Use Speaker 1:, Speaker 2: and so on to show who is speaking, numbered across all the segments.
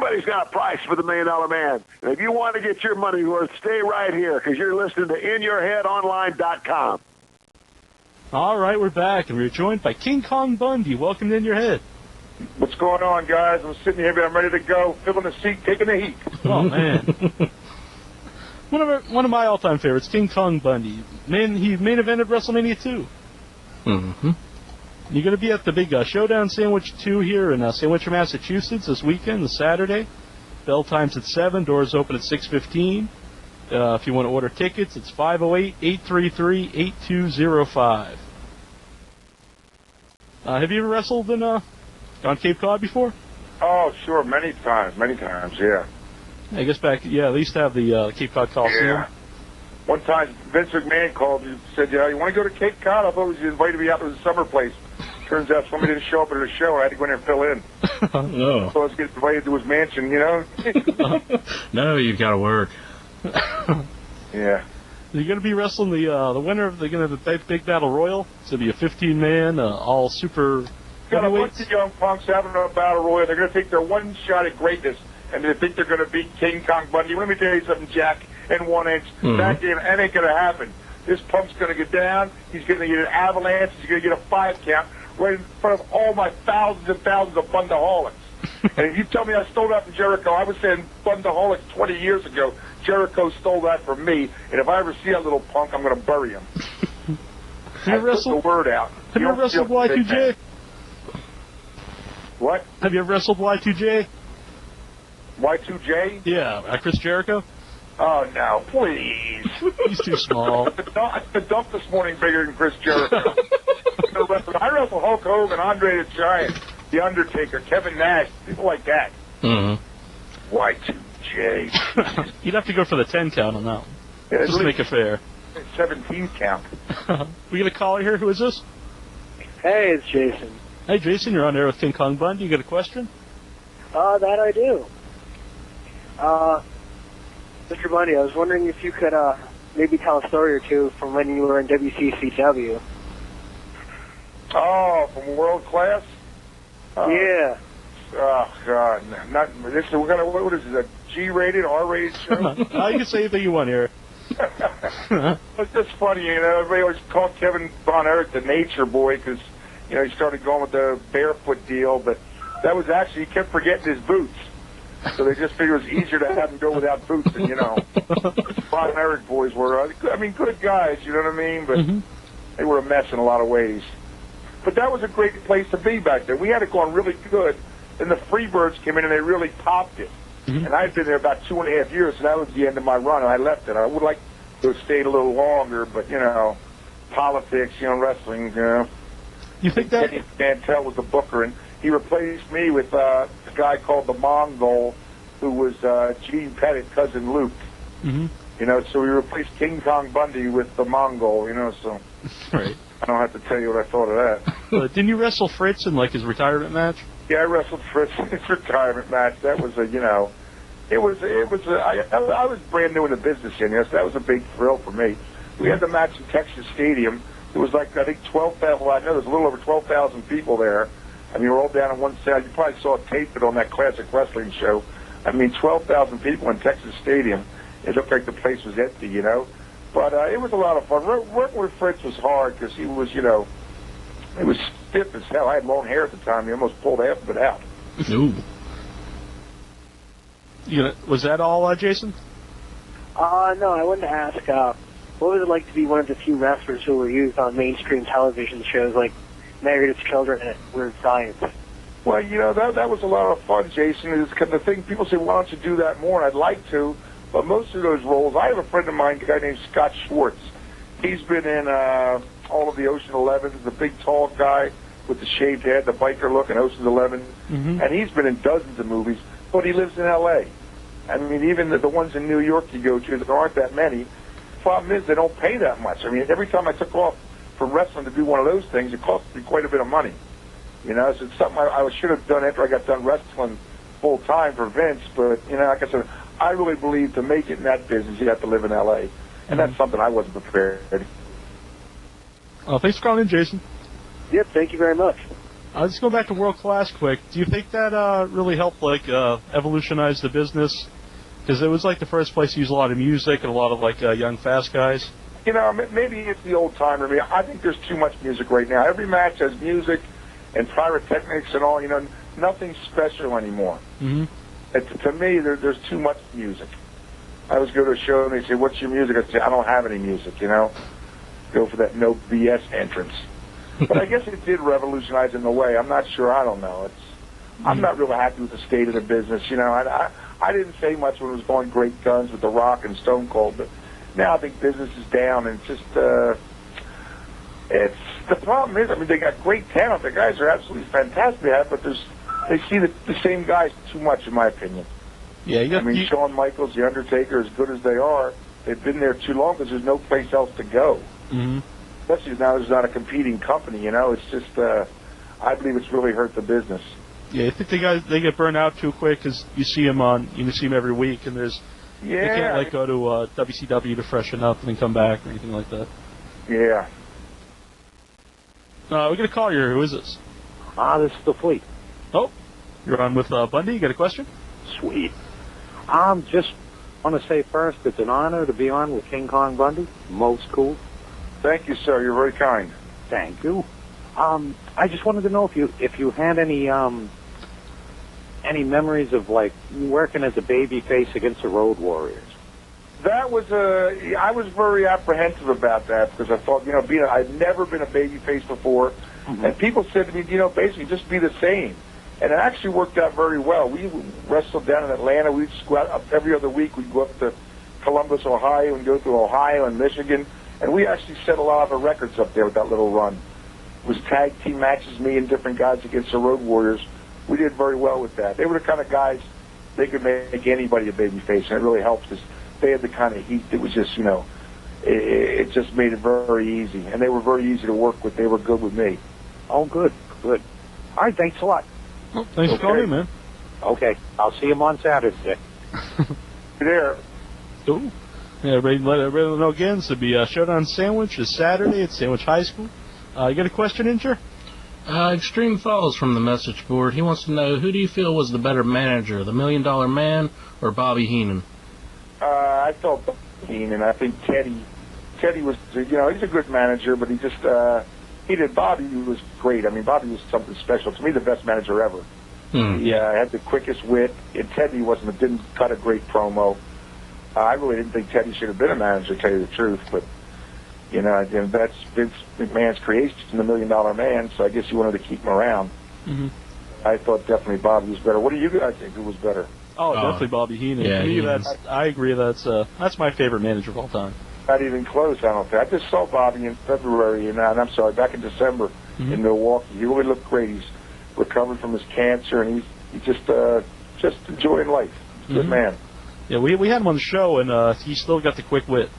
Speaker 1: Everybody's got a price for the $1 Million Man. And if you want to get your money worth, stay right here because you're listening to InYourHeadOnline.com.
Speaker 2: All right, we're back, and we're joined by King Kong Bundy. Welcome to In Your Head.
Speaker 3: What's going on, guys? I'm sitting here, I'm ready to go, filling the seat, taking the heat.
Speaker 2: Oh, man. One of my all-time favorites, King Kong Bundy. He main evented WrestleMania 2.
Speaker 4: Mm-hmm.
Speaker 2: You're going to be at the big Showdown Sandwich 2 here in Sandwich, Massachusetts this weekend, this Saturday. Bell time's at 7, doors open at 6:15. If you want to order tickets, it's 508-833-8205. Have you ever wrestled on Cape Cod before?
Speaker 3: Oh, sure, many times, yeah.
Speaker 2: I guess back, they used to have the Cape Cod Coliseum.
Speaker 3: Yeah. One time, Vince McMahon called and said, you want to go to Cape Cod? I thought you invited me out to the summer place. Turns out somebody didn't show up at the show. I had to go in there and fill in.
Speaker 4: No.
Speaker 3: So I was getting invited to his mansion,
Speaker 4: No, you've got to work.
Speaker 3: Yeah.
Speaker 2: You're going to be wrestling the winner of the big battle royal. It's going to be a 15-man, all super
Speaker 3: Got a bunch
Speaker 2: heavyweights.
Speaker 3: of young punks having a battle royal. They're going to take their one shot at greatness, and they think they're going to beat King Kong Bundy. Let me tell you something, Jack, in 1 inch. That ain't going to happen. This punk's going to get down. He's going to get an avalanche. He's going to get a 5 count right in front of all my thousands and thousands of Bundaholics. And if you tell me I stole that from Jericho, I was saying Bundaholics 20 years ago. Jericho stole that from me, and if I ever see that little punk, I'm going to bury him.
Speaker 2: Have you wrestled
Speaker 3: the word out.
Speaker 2: Have you ever wrestled Y2J?
Speaker 3: What?
Speaker 2: Have you ever wrestled Y2J?
Speaker 3: Y2J?
Speaker 2: Yeah, Chris Jericho.
Speaker 3: Oh, no, please.
Speaker 2: He's too small.
Speaker 3: The dump this morning bigger than Chris Jericho. I wrestled Hulk Hogan, Andre the Giant, The Undertaker, Kevin Nash, people like that.
Speaker 4: Mm-hmm.
Speaker 3: Y2J.
Speaker 2: You'd have to go for the 10 count on that one.
Speaker 3: Yeah,
Speaker 2: just to make it fair.
Speaker 3: 17 count.
Speaker 2: We got a caller here. Who is this?
Speaker 5: Hey, it's Jason.
Speaker 2: Hey, Jason, you're on there with King Kong Bundy. You got a question?
Speaker 5: That I do. Mr. Bundy, I was wondering if you could maybe tell a story or two from when you were in WCCW.
Speaker 3: Oh, from World Class?
Speaker 5: Yeah.
Speaker 3: Oh, God. What is this, a G-rated, R-rated show?
Speaker 2: You can say anything you want here.
Speaker 3: It's just funny, everybody always called Kevin Von Erich the nature boy because, he started going with the barefoot deal, but that was actually, he kept forgetting his boots. So they just figured it was easier to have him go without boots than, Von Erich boys were, good guys, you know what I mean? But they were a mess in a lot of ways. But that was a great place to be back there. We had it going really good. Then the Freebirds came in and they really topped it. And I'd been there about 2.5 years, so that was the end of my run, and I left it. I would like to have stayed a little longer, but, politics, wrestling,
Speaker 2: You think that?
Speaker 3: Eddie Mantel was the booker, and he replaced me with a guy called the Mongol, who was Gene Pettit, cousin Luke. So we replaced King Kong Bundy with the Mongol, so.
Speaker 2: Right.
Speaker 3: I don't have to tell you what I thought of that.
Speaker 2: Didn't you wrestle Fritz in, his retirement match?
Speaker 3: Yeah, I wrestled Fritz in his retirement match. That was I was brand new in the business, so that was a big thrill for me. We had the match in Texas Stadium. It was I think 12,000, well, I know there's a little over 12,000 people there. We're all down on one side. You probably saw it taped on that classic wrestling show. 12,000 people in Texas Stadium. It looked like the place was empty, But it was a lot of fun. Working with Fritz was hard because he was, he was stiff as hell. I had long hair at the time. He almost pulled half of it out.
Speaker 4: Ooh.
Speaker 2: Was that all, Jason?
Speaker 5: No, I wanted to ask, what was it like to be one of the few wrestlers who were used on mainstream television shows like Married with Children and Weird Science?
Speaker 3: Well, that was a lot of fun, Jason. The thing, people say, why don't you do that more? And I'd like to, but most of those roles, I have a friend of mine, a guy named Scott Schwartz. He's been in all of the Ocean 11s, the big, tall guy with the shaved head, the biker look in Ocean's 11. And he's been in dozens of movies, but he lives in L.A. Even the ones in New York you go to, there aren't that many. The problem is they don't pay that much. Every time I took off from wrestling to do one of those things, it cost me quite a bit of money. So it's something I should have done after I got done wrestling full-time for Vince, but, like I said, I really believe to make it in that business, you have to live in L.A., and that's something I wasn't prepared.
Speaker 2: Thanks for calling in, Jason.
Speaker 5: Yep, thank you very much.
Speaker 2: Let's go back to World Class quick. Do you think that really helped, like, evolutionize the business? Because it was, like, the first place to use a lot of music and a lot of, like, young, fast guys.
Speaker 3: You know, maybe it's the old timer. I mean, I think there's too much music right now. Every match has music and pyrotechnics and all. You know, nothing special anymore.
Speaker 2: Mm-hmm.
Speaker 3: To me, there's too much music. I always go to a show and they say, "What's your music?" I say, "I don't have any music." You know, go for that no BS entrance. But I guess it did revolutionize in a way. I'm not sure. I don't know. I'm not really happy with the state of the business. You know, I didn't say much when it was going great guns with The Rock and Stone Cold, but now I think business is down, and it's just it's the problem is, I mean, they got great talent. The guys are absolutely fantastic, but they see the same guys too much, in my opinion.
Speaker 2: Yeah,
Speaker 3: I mean, Shawn Michaels, The Undertaker, as good as they are, they've been there too long because there's no place else to go.
Speaker 2: Mm-hmm.
Speaker 3: Especially now there's not a competing company, you know. It's just, I believe it's really hurt the business.
Speaker 2: Yeah, I think they get burned out too quick because you see them every week, and they can't like go to WCW to freshen up and then come back or anything like that.
Speaker 3: Yeah.
Speaker 2: We get a call here. Who is this?
Speaker 6: This is the Fleet.
Speaker 2: Oh, you're on with Bundy. You got a question?
Speaker 6: Sweet. Just want to say first, it's an honor to be on with King Kong Bundy. Most cool.
Speaker 3: Thank you, sir. You're very kind.
Speaker 6: Thank you. I just wanted to know if you had any memories of, like, working as a baby face against the Road Warriors.
Speaker 3: That was I was very apprehensive about that because I thought, you know, I'd never been a baby face before, and people said to me, you know, basically just be the same. And it actually worked out very well. We wrestled down in Atlanta. We'd go out up every other week. We'd go up to Columbus, Ohio, and go through Ohio and Michigan. And we actually set a lot of the records up there with that little run. It was tag team matches, me and different guys against the Road Warriors. We did very well with that. They were the kind of guys, they could make anybody a baby face, and it really helps because they had the kind of heat that was just, you know, it just made it very easy. And they were very easy to work with. They were good with me.
Speaker 6: Oh, good, good. All right, thanks a lot.
Speaker 2: Well, thanks for calling in, man.
Speaker 6: Okay, I'll see him on Saturday.
Speaker 3: There.
Speaker 2: Ooh. Yeah, everybody let everybody know again. So it'll be Showdown Sandwich is Saturday at Sandwich High School. You got a question, Incher?
Speaker 4: Extreme Falls from the message board. He wants to know, who do you feel was the better manager, the $1 Million Man or Bobby Heenan?
Speaker 3: I felt Heenan. I think Teddy was, you know, he's a good manager, but he just, Bobby was great. I mean, Bobby was something special. To me, the best manager ever. He had the quickest wit, and Teddy didn't cut a great promo. I really didn't think Teddy should have been a manager, to tell you the truth, but, you know, that's Vince McMahon's creation, the $1 Million Man, so I guess you wanted to keep him around. Mm-hmm. I thought definitely Bobby was better. What do you guys think? Who was better?
Speaker 2: Oh, definitely Bobby Heenan.
Speaker 4: Yeah,
Speaker 2: to me, I agree. That's my favorite manager of all time.
Speaker 3: Not even close, I don't think. I just saw Bobby in February, and I'm sorry, back in December in Milwaukee. He really looked great. He's recovered from his cancer, and he's just enjoying life. He's a good man.
Speaker 2: Yeah, we had him on the show, and he still got the quick wit.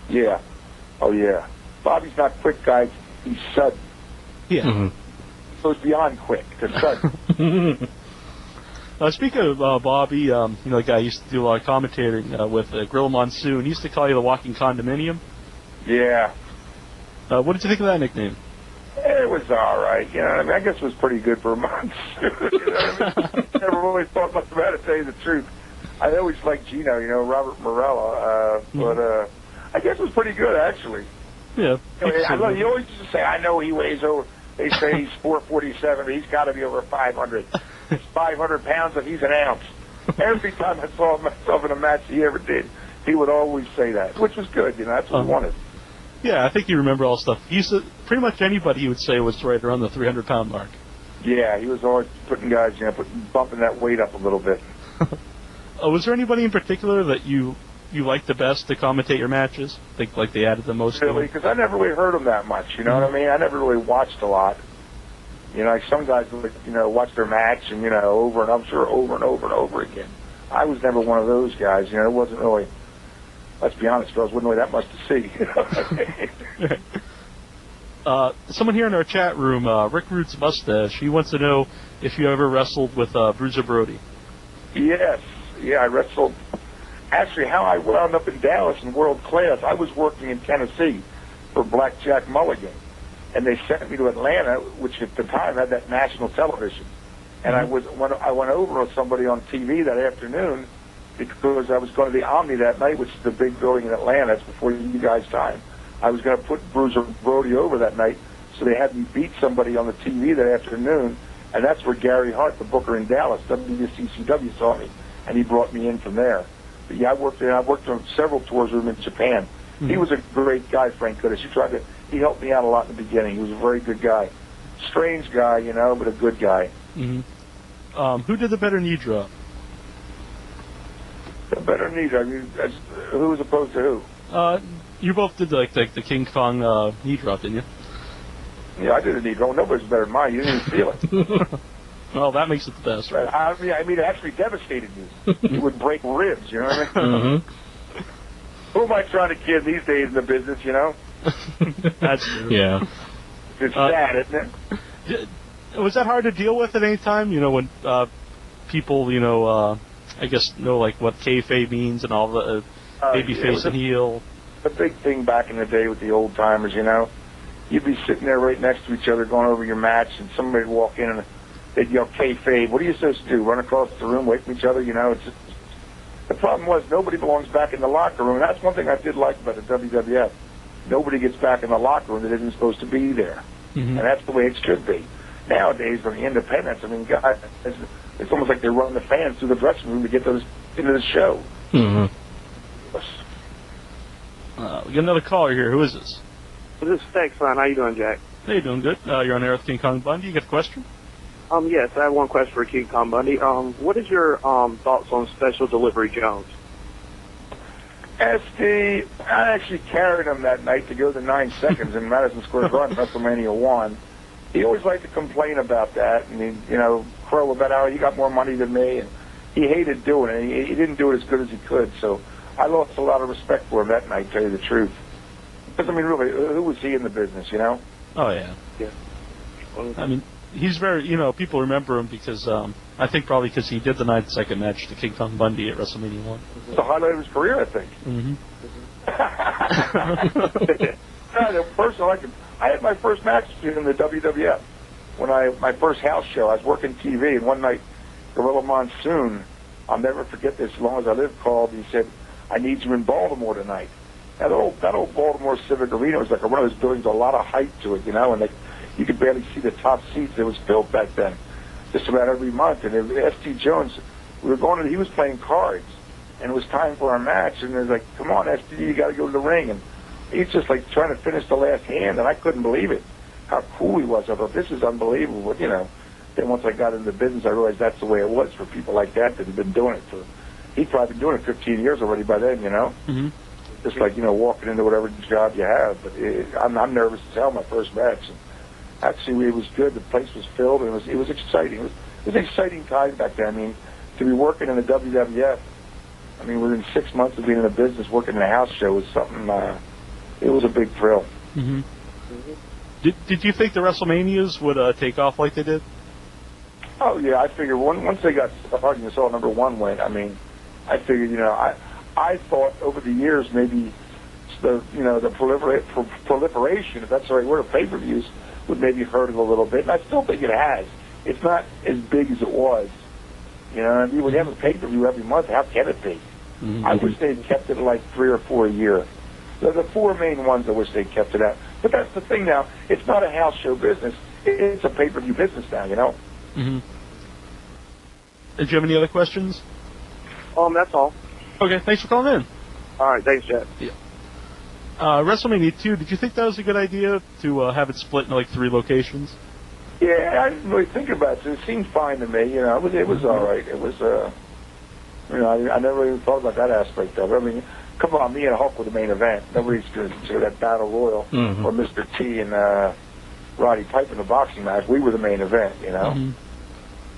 Speaker 3: Yeah. Oh, yeah. Bobby's not quick, guys. He's sudden.
Speaker 2: Yeah.
Speaker 4: Mm-hmm.
Speaker 3: So it's beyond quick. It's sudden.
Speaker 2: Speaking of Bobby, you know, the guy used to do a lot of commentating with Grill Monsoon. He used to call you the Walking Condominium.
Speaker 3: Yeah.
Speaker 2: What did you think of that nickname?
Speaker 3: It was all right. You know, I mean, I guess it was pretty good for months. You know what I mean? Never really thought much about it, to tell you the truth. I always liked Gino, you know, Robert Morella, but I guess it was pretty good, actually.
Speaker 2: Yeah.
Speaker 3: You always used to say, I know he weighs over, they say he's 447, but he's got to be over 500. He's 500 pounds if he's an ounce. Every time I saw myself in a match he ever did, he would always say that, which was good, you know, that's what he wanted.
Speaker 2: Yeah, I think you remember all stuff. He used to, pretty much anybody he would say was right around the 300-pound mark. Yeah,
Speaker 3: he was always putting guys, you know, bumping that weight up a little bit.
Speaker 2: Was there anybody in particular that you liked the best to commentate your matches? Think like they added the most?
Speaker 3: Really, because I never really heard them that much. You know what I mean? I never really watched a lot. You know, like some guys would, you know, watch their match and, you know, over and over again. I was never one of those guys. You know, it wasn't really. Let's be honest, fellas, wasn't really that much to see. You know what I mean?
Speaker 2: Someone here in our chat room, Rick Root's Mustache, he wants to know if you ever wrestled with Bruiser Brody.
Speaker 3: Yes. Yeah, I wrestled. Actually, how I wound up in Dallas in World Class, I was working in Tennessee for Blackjack Mulligan. and they sent me to Atlanta, which at the time had that national television. And I went over with somebody on TV that afternoon because I was going to the Omni that night, which is the big building in Atlanta. That's before you guys' time. I was going to put Bruiser Brody over that night, so they had me beat somebody on the TV that afternoon, and that's where Gary Hart, the booker in Dallas, WCCW, saw me, and he brought me in from there. But yeah, I worked on several tours with him in Japan. Mm-hmm. He was a great guy, Frank Goodis. He helped me out a lot in the beginning. He was a very good guy. Strange guy, but a good guy.
Speaker 2: Mm-hmm. Who did the better knee drop?
Speaker 3: The better knee drop? Who as opposed to who?
Speaker 2: You both did the King Kong knee drop, didn't you?
Speaker 3: Yeah, I did a knee drop. Nobody's better than mine. You didn't even feel it.
Speaker 2: Well, that makes it the best, right?
Speaker 3: I mean, it actually devastated you. It would break ribs, you know what I mean? Mm-hmm. Who am I trying to kid these days in the business,
Speaker 2: That's true.
Speaker 4: Yeah.
Speaker 3: It's sad, isn't it?
Speaker 2: Was that hard to deal with at any time? When people, I guess know like what kayfabe means and all the babyface and heel.
Speaker 3: The big thing back in the day with the old timers, you'd be sitting there right next to each other going over your match, and somebody would walk in and they'd yell kayfabe. What are you supposed to do? Run across the room, wait for each other? It's just, the problem was nobody belongs back in the locker room. And that's one thing I did like about the WWF. Nobody gets back in the locker room that isn't supposed to be there. Mm-hmm. And that's the way it should be. Nowadays, from the independents, guys, it's almost like they run the fans through the dressing room to get into the show.
Speaker 4: Mm-hmm.
Speaker 2: We got another caller here. Who is this?
Speaker 7: This is Stex-On. How you doing, Jack?
Speaker 2: Hey, doing good. You're on air with King Kong Bundy. You got a question?
Speaker 7: Yes, I have one question for King Kong Bundy. What is your thoughts on Special Delivery Jones?
Speaker 3: SD, I actually carried him that night to go to 9 seconds in Madison Square Garden, WrestleMania 1. He always liked to complain about that, and he'd, crow about how he got more money than me, and he hated doing it. He didn't do it as good as he could, so I lost a lot of respect for him that night, to tell you the truth. Because, really, who was he in the business,
Speaker 2: Oh, yeah.
Speaker 7: Yeah.
Speaker 2: He's very, people remember him because, I think probably because he did the 9-second match to King Kong Bundy at WrestleMania 1.
Speaker 3: It's the highlight of his career, I think.
Speaker 2: Mm-hmm.
Speaker 3: The person I had my first match in the WWF my first house show. I was working TV, and one night, Gorilla Monsoon, I'll never forget this as long as I live, called. He said, "I need you in Baltimore tonight." Now, that old Baltimore Civic Arena was like one of those buildings with a lot of height to it, and you could barely see the top seats. It was filled back then, just about every month. And S.T. Jones, he was playing cards, and it was time for our match, and it was like, "Come on, S.T., you got to go to the ring." And he's just like trying to finish the last hand, and I couldn't believe it, how cool he was. I thought, this is unbelievable. Then once I got into the business, I realized that's the way it was for people like that had been doing it for, he'd probably been doing it 15 years already by then,
Speaker 2: Mm-hmm.
Speaker 3: Just like, walking into whatever job you have. But I'm nervous as hell my first match. And actually, it was good. The place was filled, and it was exciting. It was an exciting time back then. To be working in the WWF, within 6 months of being in the business, working in a house show was something, it was a big thrill.
Speaker 2: Mm-hmm. Did you think the WrestleManias would take off like they did?
Speaker 3: Oh, yeah, I figured once they got started and you saw number one win, I figured, I thought over the years maybe the proliferation, if that's the right word, of pay-per-views would maybe hurt it a little bit, and I still think it has. It's not as big as it was. When you have a pay-per-view every month, how can it be? Mm-hmm. I wish they'd kept it like 3 or 4 a year. The 4 main ones, I wish they'd kept it out. But that's the thing now. It's not a house show business. It's a pay-per-view business now,
Speaker 2: Mm-hmm. Did you have any other questions?
Speaker 7: That's all.
Speaker 2: Okay, thanks for calling in.
Speaker 7: All right, thanks, Jack.
Speaker 2: Yeah. WrestleMania 2, did you think that was a good idea to have it split into like 3 locations?
Speaker 3: Yeah, I didn't really think about it. It seemed fine to me. It was all right. It was, I never even thought about that aspect of it. Come on, me and Hulk were the main event. Nobody's going to consider that Battle Royal or Mr. T and Roddy Piper in the boxing match. We were the main event,
Speaker 2: Mm-hmm.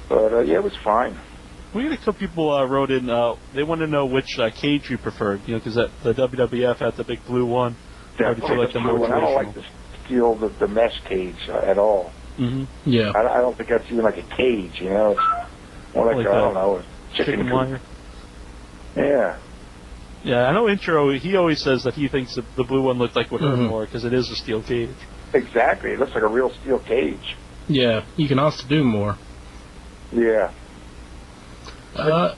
Speaker 3: But, yeah, it was fine.
Speaker 2: We had a couple people wrote in, they wanted to know which cage you preferred, because the WWF had the big blue one.
Speaker 3: Yeah,
Speaker 2: or did you like the more traditional?
Speaker 3: I don't like to steal the mesh cage at all.
Speaker 2: Mm-hmm.
Speaker 4: Yeah.
Speaker 3: I don't think that's even like a cage, It's more like I don't know, a chicken
Speaker 2: wire.
Speaker 3: Yeah.
Speaker 2: Yeah, I know Intro, he always says that he thinks the blue one looked like would hurt more because it is a steel cage.
Speaker 3: Exactly. It looks like a real steel cage.
Speaker 4: Yeah, you can also do more.
Speaker 3: Yeah.
Speaker 2: Go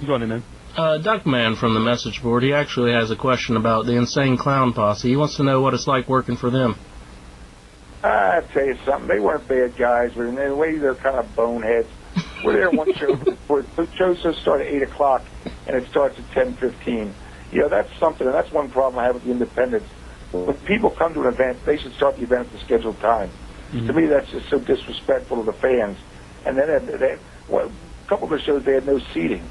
Speaker 2: on in, man.
Speaker 4: Duckman from the message board, he actually has a question about the Insane Clown Posse. He wants to know what it's like working for them.
Speaker 3: I'll tell you something. They weren't bad guys, but in a way they're kind of boneheads. We're there one show before the show starts at 8 o'clock, and it starts at 10:15. You know, that's something, and that's one problem I have with the independents. When people come to an event, they should start the event at the scheduled time. Mm-hmm. To me, that's just so disrespectful to the fans. And then a couple of the shows, they had no seating.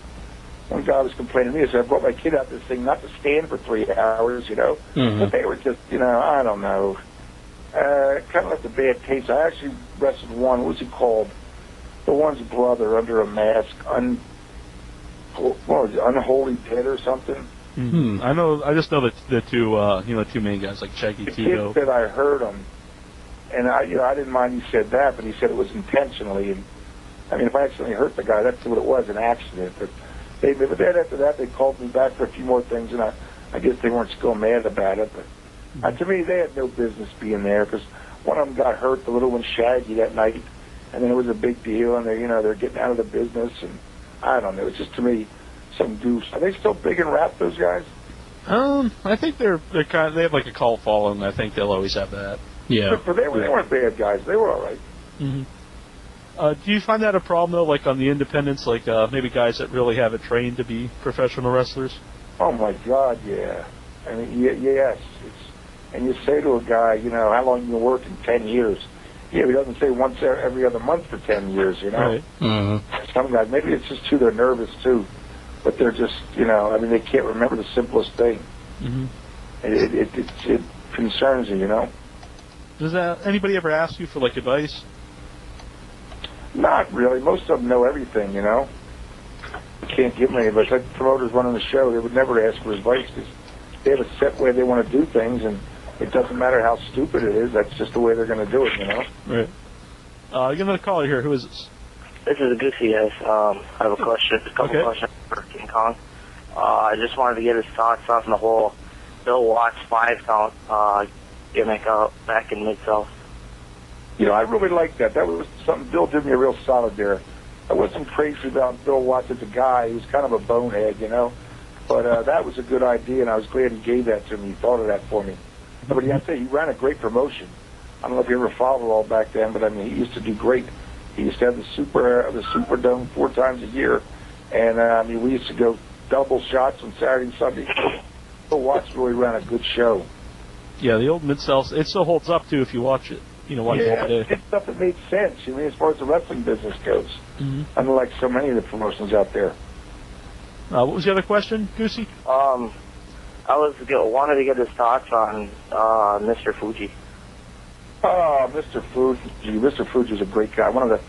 Speaker 3: One guy was complaining to me, I said, I brought my kid out this thing not to stand for 3 hours, you know. Mm-hmm. But they were just, you know, I don't know. Kind of left a bad taste. I actually wrestled one, what was he called? The one's brother under a mask, Unholy Dead or something.
Speaker 2: Mm-hmm. I just know the two main guys, like Shaggy Tito.
Speaker 3: The kid said I heard him, and I didn't mind he said that, but he said it was intentionally. And I mean, if I accidentally hurt the guy, that's what it was, an accident. But then after that, they called me back for a few more things, and I guess they weren't still mad about it. But to me, they had no business being there because one of them got hurt, the little one Shaggy, that night, and then it was a big deal, and they're getting out of the business, and I don't know. It's just to me some goose. Are they still big in rap, those guys?
Speaker 2: I think they're kind of, they have like a cult following. I think they'll always have that.
Speaker 4: Yeah,
Speaker 3: but they weren't bad guys. They were all right.
Speaker 2: Mm-hmm. Do you find that a problem though, like on the independents, like maybe guys that really haven't trained to be professional wrestlers?
Speaker 3: Oh my God, yeah. I mean, yes. And you say to a guy, you know, how long you been working? 10 years. Yeah, he doesn't say once every other month for 10 years, you know.
Speaker 2: Right.
Speaker 4: Mm-hmm.
Speaker 3: Some guys, maybe it's just too, they're nervous too. But they're just, you know, I mean, they can't remember the simplest thing. Mm-hmm. It concerns you, you know.
Speaker 2: Does anybody ever ask you for, like, advice?
Speaker 3: Not really. Most of them know everything, you know. You can't give them any advice. Like promoters running the show, they would never ask for advice because they have a set way they want to do things, and it doesn't matter how stupid it is. That's just the way they're going to do it, you know.
Speaker 2: Right. You got another caller here. Who is this?
Speaker 8: This is a Goosey, guys. I have a question, a couple questions for King Kong. I just wanted to get his thoughts on the whole Bill Watts 5-count gimmick back in Mid-South.
Speaker 3: You know, I really like that. That was something Bill did me a real solid there. I wasn't crazy about Bill Watts as a guy. He was kind of a bonehead, you know. But that was a good idea, and I was glad he gave that to me. He thought of that for me. But I say he ran a great promotion. I don't know if you ever followed it all back then, but I mean, he used to do great. He used to have the Superdome 4 times a year, and I mean, we used to go double shots on Saturday and Sunday. Bill Watts really ran a good show.
Speaker 2: Yeah, the old Mid-South, it still holds up too if you watch it. You know, watch it all day.
Speaker 3: It's stuff that made sense. I mean, as far as the wrestling business goes, unlike so many of the promotions out there.
Speaker 2: What was the other question, Goosey?
Speaker 8: I wanted to get his thoughts on Mr. Fuji.
Speaker 3: Oh, Mr. Fuji. Mr. Fuji's a great guy. One of the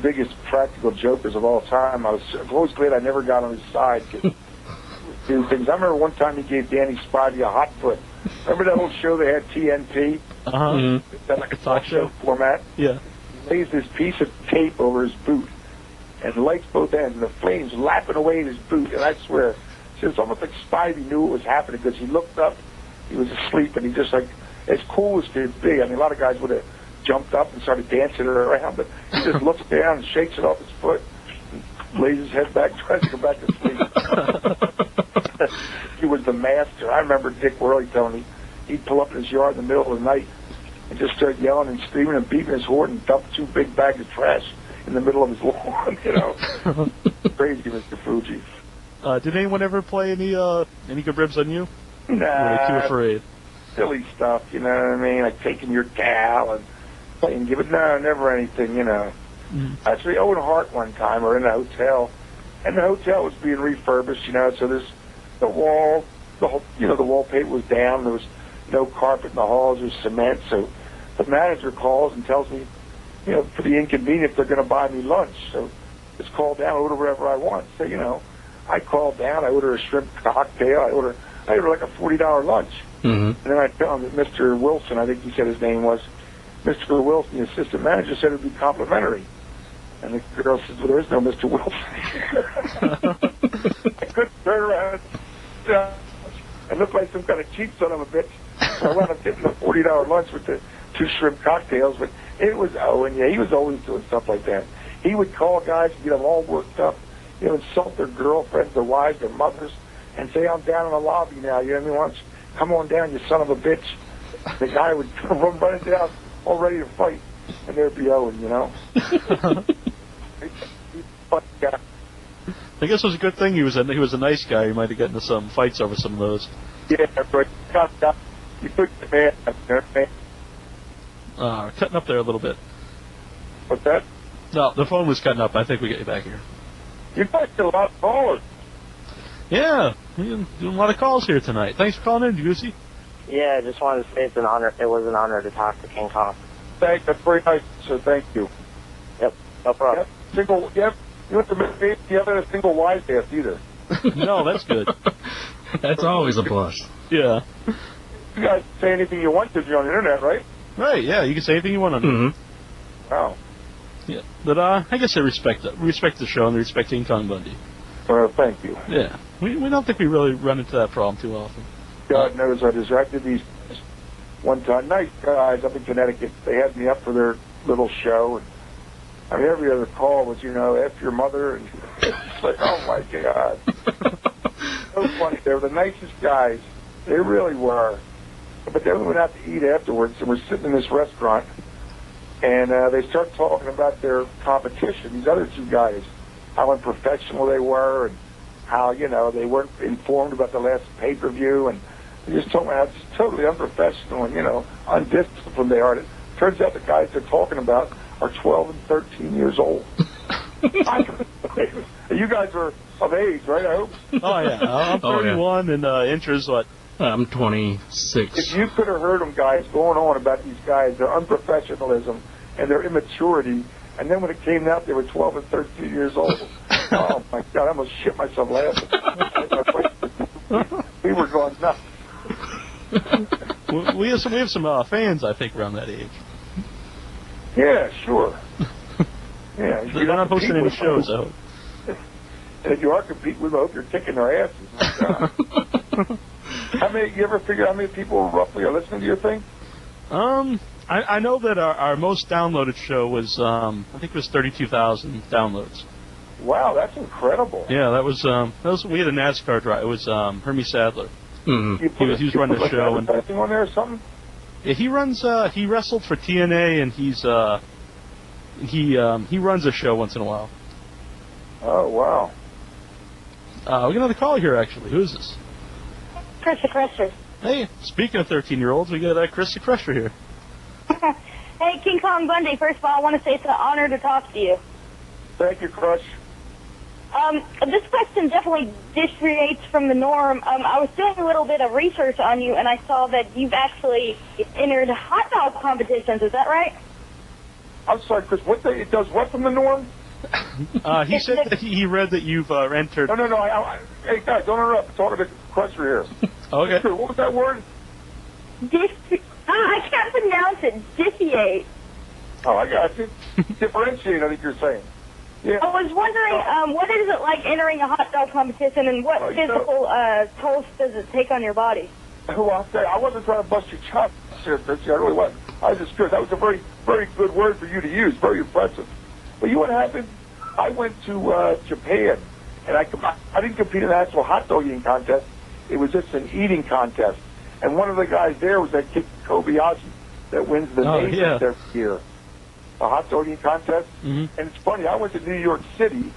Speaker 3: biggest practical jokers of all time. I'm always glad I never got on his side to do things. I remember one time he gave Danny Spivey a hot foot. Remember that old show they had, TNT? That like a talk show format?
Speaker 2: Yeah.
Speaker 3: He lays this piece of tape over his boot and lights both ends, and the flames lapping away at his boot. And I swear, it's almost like Spivey knew what was happening because he looked up, he was asleep, and he just like, as cool as could be. I mean, a lot of guys would have jumped up and started dancing around, but he just looks down and shakes it off his foot, and lays his head back, tries to go back to sleep. He was the master. I remember Dick Worley telling me he'd pull up in his yard in the middle of the night and just start yelling and screaming and beating his horn and dump 2 big bags of trash in the middle of his lawn, you know. Crazy Mr. Fuji.
Speaker 2: Did anyone ever play any good ribs on you?
Speaker 3: Nah.
Speaker 2: Or were they too afraid?
Speaker 3: Silly stuff, you know what I mean? Like taking your cow and playing, give it, no, never anything, you know. Actually, Owen Hart one time, we're in a hotel, and the hotel was being refurbished, you know, so there's the wallpaper was down, there was no carpet in the halls, there was cement, so the manager calls and tells me, you know, for the inconvenience, they're going to buy me lunch, so just call down, order whatever I want. So, you know, I call down, I order a shrimp cocktail, I order like a $40 lunch. And then I tell him that Mr. Wilson, I think he said his name was, Mr. Wilson, the assistant manager, said it would be complimentary. And the girl says, well, there is no Mr. Wilson here. I couldn't turn around. I looked like some kind of cheap son of a bitch. So I wound up getting a $40 lunch with the 2 shrimp cocktails, but it was Owen. Yeah, he was always doing stuff like that. He would call guys and get them all worked up, insult their girlfriends, their wives, their mothers, and say, I'm down in the lobby now. You know what I mean? Why don't you come on down, you son of a bitch. The guy would run running down, all ready to fight, and there'd be Owen,
Speaker 2: I guess it was a good thing he was a nice guy. He might have gotten into some fights over some of those.
Speaker 3: Yeah, but you took the man up there, man.
Speaker 2: Cutting up there a little bit.
Speaker 3: What's that?
Speaker 2: No, the phone was cutting up. I think we get you back here.
Speaker 3: You guys get a lot of callers.
Speaker 2: Yeah, we're doing a lot of calls here tonight. Thanks for calling in, Goosey.
Speaker 8: Yeah, I just wanted to say it's an honor. It was an honor to talk to King Kong.
Speaker 3: Thanks. That's very nice, sir. Thank you.
Speaker 8: Yep, no problem.
Speaker 3: You have to make you haven't had a single wise ass either.
Speaker 2: No, that's good.
Speaker 4: That's always a plus.
Speaker 2: Yeah.
Speaker 3: You guys say anything you want to if you're on the internet, right?
Speaker 2: Right, yeah, you can say anything you want on it.
Speaker 3: Wow.
Speaker 2: Yeah, but I guess I respect the show and respect King Kong Bundy.
Speaker 3: Well, thank you.
Speaker 2: Yeah, we don't think we really run into that problem too often.
Speaker 3: God knows I distracted these one time. Nice guys up in Connecticut. They had me up for their little show, and I mean every other call was, F your mother, and it's like, oh my God. So funny. They were the nicest guys. They really were. But then we went out to eat afterwards, and we're sitting in this restaurant, and they start talking about their competition, these other 2 guys, how unprofessional they were, and how, they weren't informed about the last pay-per-view, and they just told me how just totally unprofessional and, undisciplined they are. And it turns out the guys they're talking about are 12 and 13 years old. You guys are of age, right, I hope?
Speaker 2: Oh, yeah. I'm 31, and Intra's what?
Speaker 4: I'm 26.
Speaker 3: If you could have heard them guys going on about these guys, their unprofessionalism and their immaturity, and then when it came out, they were 12 and 13 years old. Oh, my God, I almost shit myself laughing. We were going nuts.
Speaker 2: We have some fans, I think, around that age.
Speaker 3: Yeah, sure. Yeah,
Speaker 2: they're not hosting any shows, I hope.
Speaker 3: And if you are competing with them, I hope you're kicking their asses. My God. You ever figure how many people roughly are listening to your thing?
Speaker 2: I know that our most downloaded show was, I think it was 32,000 downloads.
Speaker 3: Wow, that's incredible.
Speaker 2: Yeah, that was we had a NASCAR drive. It was Hermie Sadler.
Speaker 4: Mm-hmm.
Speaker 2: He was running the show.
Speaker 3: And on there or something?
Speaker 2: Yeah, he runs. He wrestled for TNA, and he runs a show once in a while.
Speaker 3: Oh wow.
Speaker 2: We got another call here, actually. Who is this?
Speaker 9: Krista Crusher.
Speaker 2: Hey, speaking of 13-year-olds, we got Krista Crusher here.
Speaker 9: Hey, King Kong Bundy, first of all, I want to say it's an honor to talk to you.
Speaker 3: Thank you, Crush.
Speaker 9: This question definitely deviates from the norm. I was doing a little bit of research on you, and I saw that you've actually entered hot dog competitions. Is that right?
Speaker 3: I'm sorry, Chris. It does what from the norm?
Speaker 2: He said that he read that you've entered...
Speaker 3: No. Hey, guys, don't interrupt. I'm talking to Crusher here.
Speaker 2: Okay.
Speaker 3: What was that word?
Speaker 9: I can't pronounce it. Deviate.
Speaker 3: Oh, I got you. Differentiate, I think you're saying. Yeah.
Speaker 9: I was wondering, what is it like entering a hot dog competition, and what physical tolls does it take on your body?
Speaker 3: Well, I'll say, I wasn't trying to bust your chops here, Chrissy. I really wasn't. I was just curious. That was a very, very good word for you to use. Very impressive. But you know what happened? I went to Japan, and I didn't compete in an actual hot dog eating contest. It was just an eating contest. And one of the guys there was that kid Kobayashi that wins the Nation every year. A hot dog eating contest.
Speaker 2: Mm-hmm.
Speaker 3: And it's funny, I went to New York City,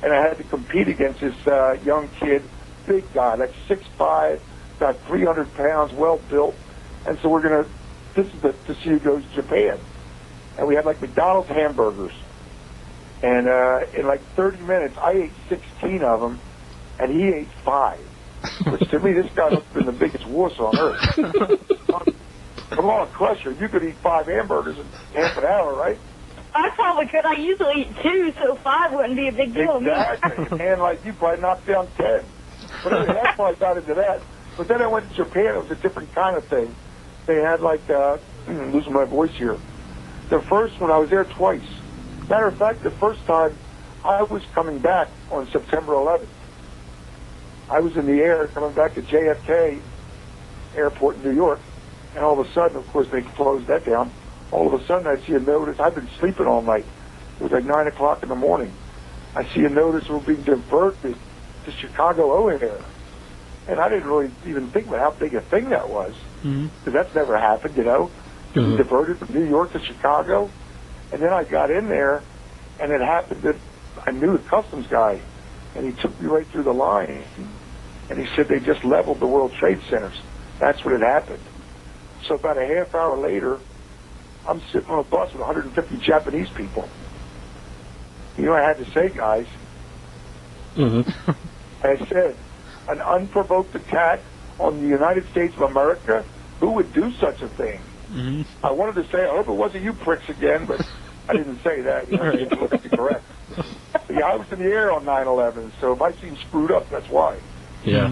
Speaker 3: and I had to compete against this young kid, big guy, like 6'5", about 300 pounds, well-built. And so this is to see who goes to Japan. And we had like McDonald's hamburgers. And in like 30 minutes, I ate 16 of them, and he ate 5. Which to me, this guy must have been the biggest wuss on earth. Come on, Crusher, you could eat 5 hamburgers in half an hour, right?
Speaker 9: I probably could. I usually eat 2, so 5 wouldn't be a big deal.
Speaker 3: Exactly. And like you probably knocked down 10. But anyway, that's why I got into that. But then I went to Japan. It was a different kind of thing. They had like, losing my voice here. The first one, I was there twice. Matter of fact, the first time I was coming back on September 11th. I was in the air coming back to JFK Airport in New York, And all of a sudden, of course, they closed that down. All of a sudden, I see a notice. I've been sleeping all night. It was like 9 o'clock in the morning. I see a notice we're being diverted to Chicago O'Hare. And I didn't really even think about how big a thing that was. Because that's never happened, to be diverted from New York to Chicago. And then I got in there, and it happened that I knew the customs guy. And he took me right through the line. And he said they just leveled the World Trade Centers. That's what had happened. So about a half hour later, I'm sitting on a bus with 150 Japanese people. You know what I had to say, guys? I said, an unprovoked attack on the United States of America? Who would do such a thing? I wanted to say, I hope it wasn't you pricks again, but I didn't say that. You know, it's politically correct. But yeah, I was in the air on 9/11, so if I seem screwed up, that's why.
Speaker 4: Yeah.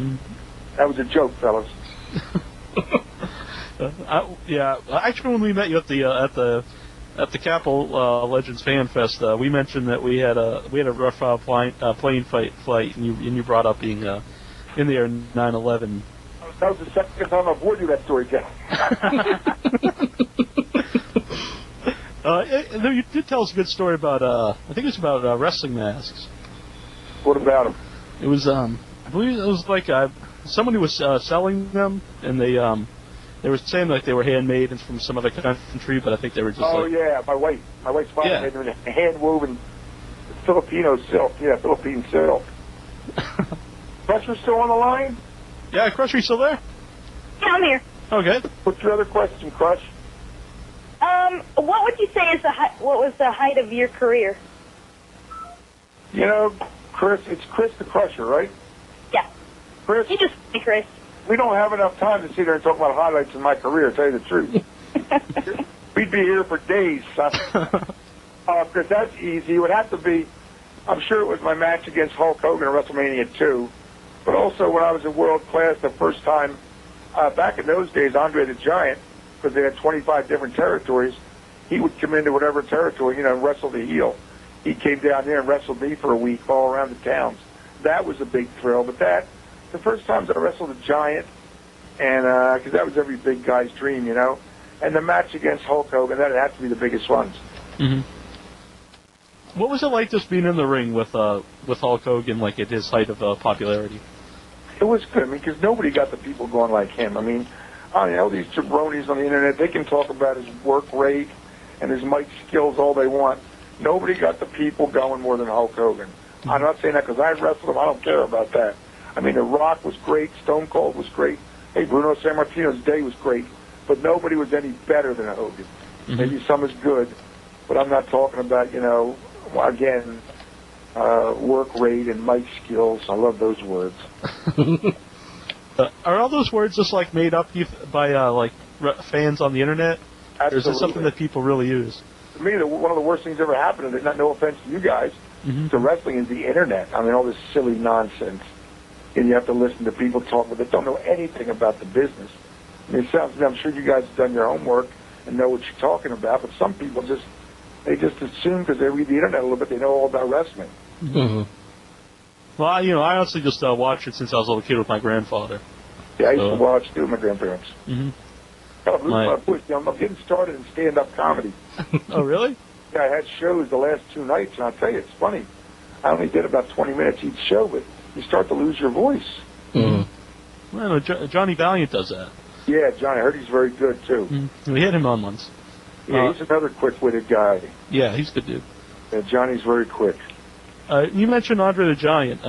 Speaker 3: That was a joke, fellas.
Speaker 2: Actually, when we met you at the Capitol Legends Fan Fest, we mentioned that we had a rough plane flight, and you brought up being in the air 9/11.
Speaker 3: That was the second time I've heard you that story, Jeff.
Speaker 2: You did tell us a good story about I think it was about wrestling masks.
Speaker 3: What about them?
Speaker 2: It was I believe it was like somebody was selling them, and they were saying like they were handmade and from some other country, but I think they were just.
Speaker 3: Oh yeah, my wife's father made them in hand woven Filipino silk. Yeah, Philippine silk. Crusher's still on the line?
Speaker 2: Yeah, Crusher, you still there?
Speaker 9: Yeah, I'm here.
Speaker 2: Okay.
Speaker 3: What's your other question, Crush?
Speaker 9: What would you say is what was the height of your career?
Speaker 3: You know, Chris, it's Chris the Crusher, right?
Speaker 9: Yeah.
Speaker 3: Chris?
Speaker 9: You just say Chris.
Speaker 3: We don't have enough time to sit there and talk about highlights in my career, to tell you the truth. We'd be here for days, son. Chris, that's easy. It would have to be, I'm sure it was my match against Hulk Hogan at WrestleMania 2, but also when I was in World Class the first time, back in those days, Andre the Giant, because they had 25 different territories, he would come into whatever territory, and wrestle the heel. He came down there and wrestled me for a week all around the towns. That was a big thrill, but the first times I wrestled a Giant, and because that was every big guy's dream, and the match against Hulk Hogan, that had to be the biggest ones.
Speaker 2: What was it like just being in the ring with Hulk Hogan, like at his height of popularity?
Speaker 3: It was good, because nobody got the people going like him. All these jabronis on the internet, they can talk about his work rate and his mic skills all they want. Nobody got the people going more than Hulk Hogan. I'm not saying that because I wrestled him. I don't care about that. The Rock was great. Stone Cold was great. Hey, Bruno Sammartino's day was great. But nobody was any better than Hogan. Maybe some is good, but I'm not talking about, again, work rate and mic skills. I love those words.
Speaker 2: Are all those words just like made up by fans on the internet?
Speaker 3: Absolutely.
Speaker 2: Or is it something that people really use?
Speaker 3: To me, one of the worst things ever happened, and no offense to you guys, to wrestling is the internet. All this silly nonsense. And you have to listen to people talk that don't know anything about the business. It sounds to me, I'm sure you guys have done your homework and know what you're talking about, but some people just assume because they read the internet a little bit, they know all about wrestling.
Speaker 2: Well, I honestly just watched it since I was a little kid with my grandfather.
Speaker 3: Yeah, I used to watch too with my grandparents. I'm getting started in stand-up comedy.
Speaker 2: Oh, really?
Speaker 3: Yeah, I had shows the last 2 nights, and I'll tell you, it's funny. I only did about 20 minutes each show, but you start to lose your voice.
Speaker 2: Well, no, Johnny Valiant does that.
Speaker 3: Yeah, Johnny, I heard he's very good, too.
Speaker 2: We had him on once.
Speaker 3: Yeah, he's another quick-witted guy.
Speaker 2: Yeah, he's a good dude.
Speaker 3: Yeah, Johnny's very quick.
Speaker 2: You mentioned Andre the Giant.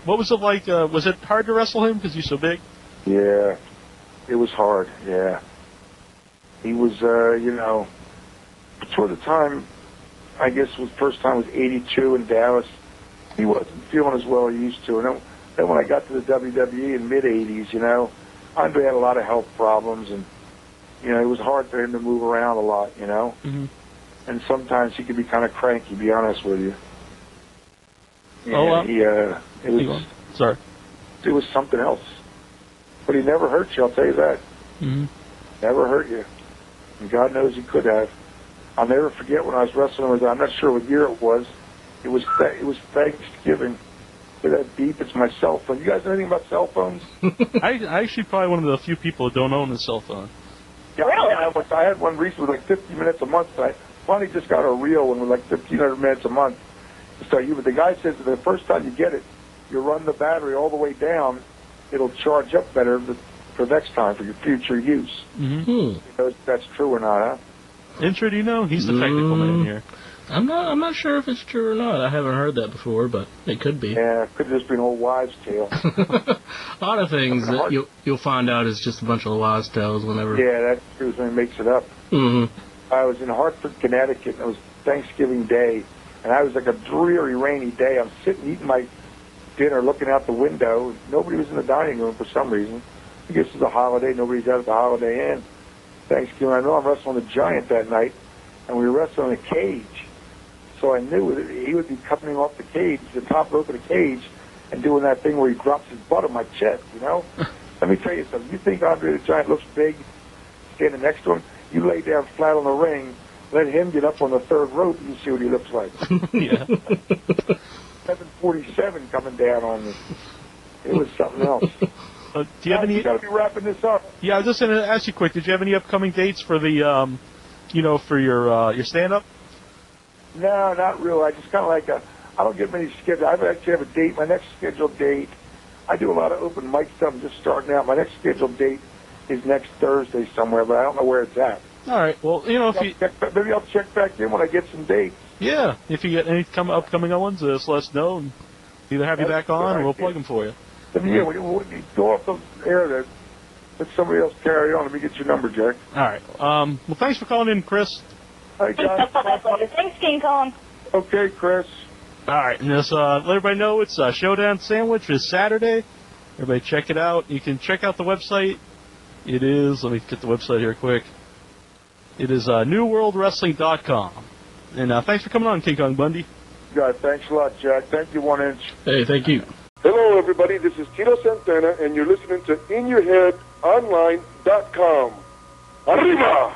Speaker 2: What was it like? Was it hard to wrestle him because he's so big?
Speaker 3: Yeah, it was hard, yeah. He was, toward the time, I guess the first time was 82 in Dallas, he wasn't feeling as well as he used to. And then when I got to the WWE in mid-80s, Andre had a lot of health problems, and, it was hard for him to move around a lot, And sometimes he could be kind of cranky, to be honest with you. Yeah,
Speaker 2: Sorry.
Speaker 3: It was something else. But he never hurt you, I'll tell you that. Never hurt you. And God knows he could have. I'll never forget when I was wrestling with him. I'm not sure what year it was. It was Thanksgiving. With that beep, it's my cell phone. You guys know anything about cell phones?
Speaker 2: I actually probably one of the few people who don't own a cell phone.
Speaker 3: Yeah,
Speaker 9: Really?
Speaker 3: I had one recently with like 50 minutes a month. And I finally just got a real one with like 1,500 minutes a month. So but the guy says that the first time you get it, you run the battery all the way down. It'll charge up better for next time for your future use.
Speaker 2: Mm-hmm.
Speaker 3: You know if that's true or not, huh?
Speaker 2: Intro, do you know? He's the technical man here.
Speaker 4: I'm not sure if it's true or not. I haven't heard that before, but it could be.
Speaker 3: Yeah, it could just be an old wives' tale.
Speaker 4: A lot of things that you'll find out is just a bunch of wives' tales whenever.
Speaker 3: Yeah, that's true. Somebody makes it up.
Speaker 4: Mm-hmm.
Speaker 3: I was in Hartford, Connecticut, and it was Thanksgiving Day, and I was like a dreary, rainy day. I'm sitting eating my dinner, looking out the window. Nobody was in the dining room for some reason. I guess it's a holiday. Nobody's out at the Holiday Inn. Thanksgiving. I know I'm wrestling a giant that night, and we were wrestling a cage. So I knew that he would be coming off the cage, the top rope of the cage, and doing that thing where he drops his butt on my chest, you know? Let me tell you something. You think Andre the Giant looks big standing next to him? You lay down flat on the ring, let him get up on the third rope, and you see what he looks like.
Speaker 2: Yeah.
Speaker 3: 747 coming down on me. It was something else.
Speaker 2: Do you have any?
Speaker 3: You got to be wrapping this up.
Speaker 2: Yeah, I was just going to ask you quick. Did you have any upcoming dates for the, for your stand-up?
Speaker 3: No, not really. I just kind of like I don't get many schedules. I actually have a date. My next scheduled date, I do a lot of open mic stuff. I'm just starting out. My next scheduled date is next Thursday somewhere, but I don't know where it's at.
Speaker 2: All right. Well,
Speaker 3: maybe I'll check back in when I get some dates.
Speaker 2: Yeah, if you get any upcoming ones, just let us know. And either have you back on, or we'll plug them for you.
Speaker 3: Then, yeah, we'll go off the air there. Let somebody else carry on. Let me get your number, Jack.
Speaker 2: All right. Well, thanks for calling in, Chris.
Speaker 3: Hi, John.
Speaker 9: Thanks, King Kong.
Speaker 3: Okay, Chris.
Speaker 2: All right, and just let everybody know it's Showdown Sandwich is Saturday. Everybody check it out. You can check out the website. It is, let me get the website here quick. It is newworldwrestling.com. And thanks for coming on, King Kong Bundy.
Speaker 3: God, thanks a lot, Jack. Thank you, 1 inch.
Speaker 4: Hey, thank you.
Speaker 10: Hello, everybody. This is Tito Santana, and you're listening to InYourHeadOnline.com. Arriba!